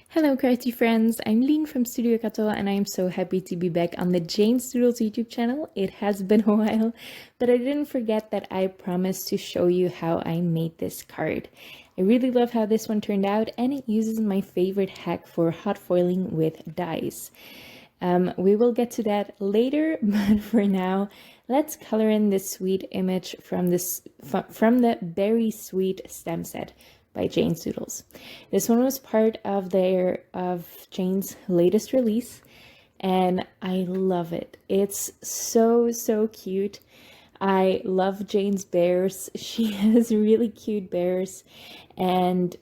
Hello crafty friends, I'm Lien from Studio Kato and I am so happy to be back on the Jane's Doodles YouTube channel. It has been a while, but I didn't forget that I promised to show you how I made this card. I really love how this one turned out and it uses my favorite hack for hot foiling with dies. We will get to that later, but for now, let's color in this sweet image from the Beary Sweet stem set by Jane's Doodles. This one was part of Jane's latest release, and I love it. It's so cute. I love Jane's bears. She has really cute bears, and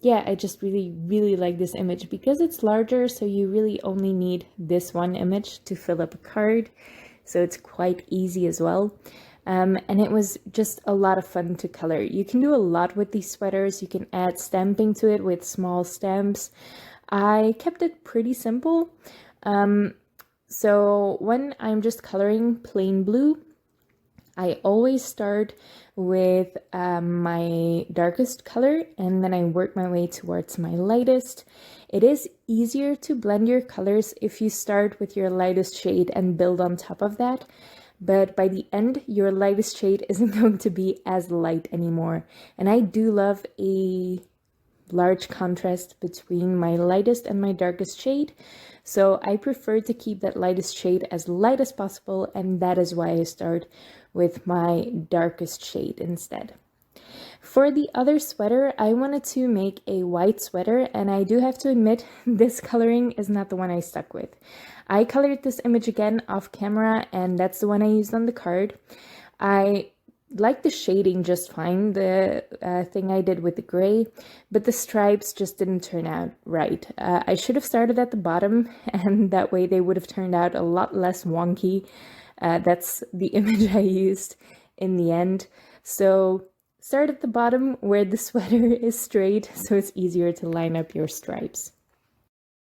yeah, I just really like this image because it's larger, so you really only need this one image to fill up a card, so it's quite easy as well. And it was just a lot of fun to color. You can do a lot with these sweaters. You can add stamping to it with small stamps. I kept it pretty simple. So when I'm just coloring plain blue, I always start with my darkest color and then I work my way towards my lightest. It is easier to blend your colors if you start with your lightest shade and build on top of that. But by the end, your lightest shade isn't going to be as light anymore. And I do love a large contrast between my lightest and my darkest shade. So I prefer to keep that lightest shade as light as possible, and that is why I start with my darkest shade instead. For the other sweater, I wanted to make a white sweater, and I do have to admit this coloring is not the one I stuck with. I colored this image again off camera, and that's the one I used on the card. I like the shading just fine, the thing I did with the gray, but the stripes just didn't turn out right. I should have started at the bottom, and that way they would have turned out a lot less wonky. That's the image I used in the end. So start at the bottom where the sweater is straight, so it's easier to line up your stripes.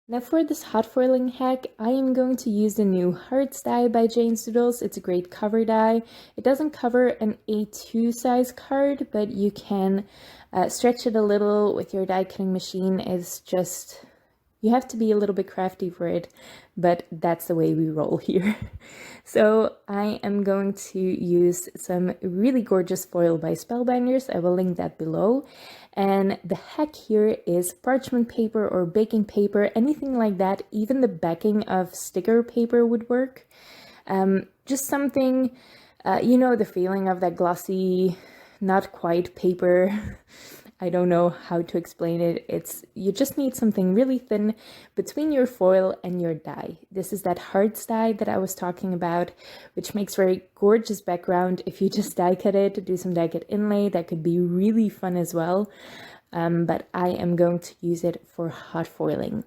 Now for this hot foiling hack, I am going to use the new Hearts die by Jane's Doodles. It's a great cover die. It doesn't cover an A2 size card, but you can stretch it a little with your die cutting machine. It's just, you have to be a little bit crafty for it, but that's the way we roll here. So I am going to use some really gorgeous foil by Spellbinders. I will link that below. And the hack here is parchment paper or baking paper, anything like that. Even the backing of sticker paper would work. Just something, you know, the feeling of that glossy, not quite paper. I don't know how to explain it. You just need something really thin between your foil and your die. This is that Hearts die that I was talking about, which makes very gorgeous background. If you just die cut it, do some die cut inlay, that could be really fun as well. But I am going to use it for hot foiling.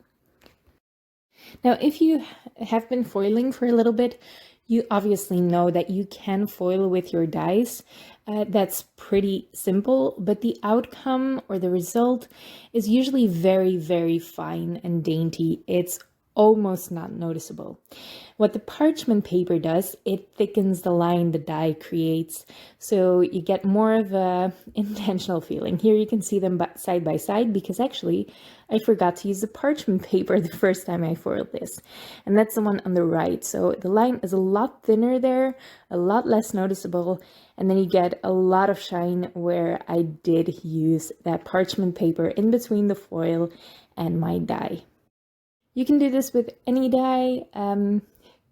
Now, if you have been foiling for a little bit, you obviously know that you can foil with your dies. That's pretty simple, but the outcome or the result is usually very fine and dainty. It's almost not noticeable. What the parchment paper does, it thickens the line the die creates, so you get more of a intentional feeling. Here you can see them side by side because actually I forgot to use the parchment paper the first time I foiled this, and that's the one on the right. So the line is a lot thinner there, a lot less noticeable, and then you get a lot of shine where I did use that parchment paper in between the foil and my die. You can do this with any die.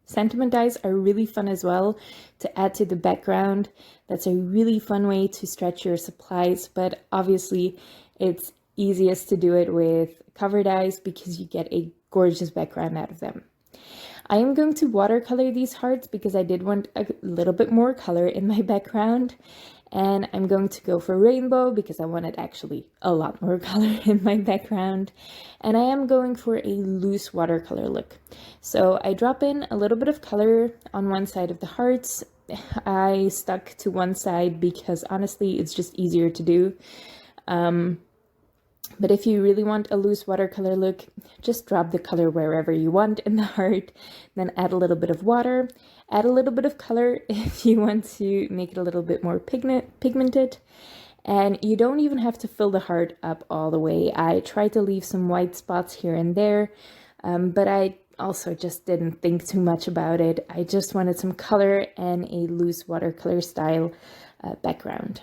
Sentiment dies are really fun as well to add to the background. That's a really fun way to stretch your supplies, but obviously it's easiest to do it with cover dies because you get a gorgeous background out of them. I am going to watercolor these hearts because I did want a little bit more color in my background. And I'm going to go for rainbow because I wanted actually a lot more color in my background. And I am going for a loose watercolor look. So I drop in a little bit of color on one side of the hearts. I stuck to one side because honestly, it's just easier to do. But if you really want a loose watercolor look, just drop the color wherever you want in the heart, then add a little bit of water, add a little bit of color if you want to make it a little bit more pigmented, And you don't even have to fill the heart up all the way. I tried to leave some white spots here and there, but I also just didn't think too much about it. I just wanted some color and a loose watercolor style background.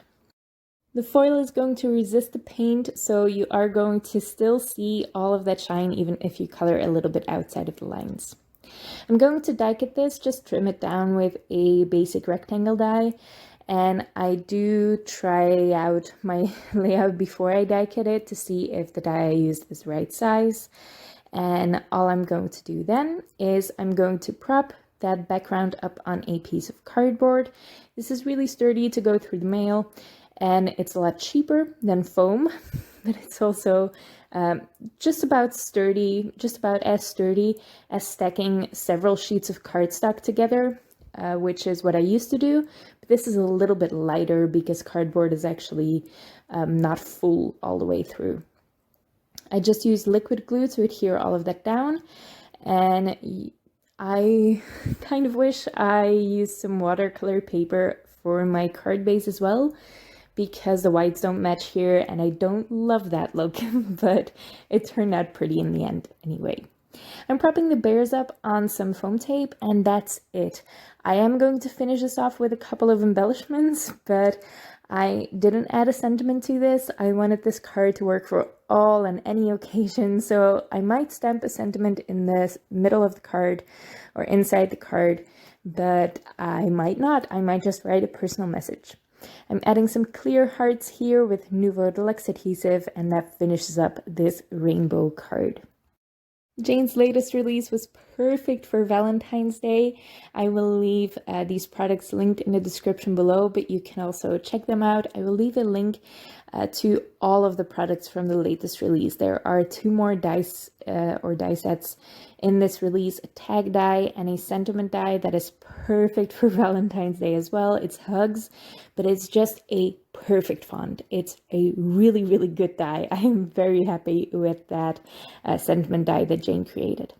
The foil is going to resist the paint, so you are going to still see all of that shine even if you color a little bit outside of the lines. I'm going to die cut this, just trim it down with a basic rectangle die, and I do try out my layout before I die cut it to see if the die I used is the right size. And all I'm going to do then is I'm going to prop that background up on a piece of cardboard. This is really sturdy to go through the mail, and it's a lot cheaper than foam, but it's also just about as sturdy as stacking several sheets of cardstock together, which is what I used to do. But this is a little bit lighter because cardboard is actually not full all the way through. I just used liquid glue to adhere all of that down, and I kind of wish I used some watercolor paper for my card base as well, because the whites don't match here and I don't love that look, but it turned out pretty in the end anyway. I'm propping the bears up on some foam tape, and that's it. I am going to finish this off with a couple of embellishments, but I didn't add a sentiment to this. I wanted this card to work for all and any occasion, so I might stamp a sentiment in the middle of the card or inside the card, but I might not. I might just write a personal message. I'm adding some clear hearts here with Nouveau Deluxe adhesive, and that finishes up this rainbow card. Jane's latest release was perfect for Valentine's Day. I will leave these products linked in the description below, but you can also check them out. I will leave a link to all of the products from the latest release. There are 2 more dice or die sets in this release, a tag die and a sentiment die that is perfect for Valentine's Day as well. It's Hugs, but it's just a perfect font. It's a really, really good die. I am very happy with that sentiment die that Jane created.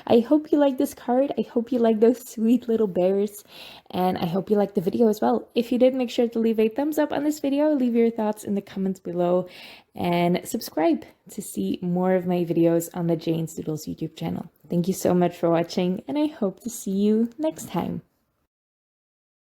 I hope you like this card. I hope you like those sweet little bears, and I hope you like the video as well. If you did, make sure to leave a thumbs up on this video, leave your thoughts in the comments below, and subscribe to see more of my videos on the Jane's Doodles YouTube channel. Thank you so much for watching, and I hope to see you next time.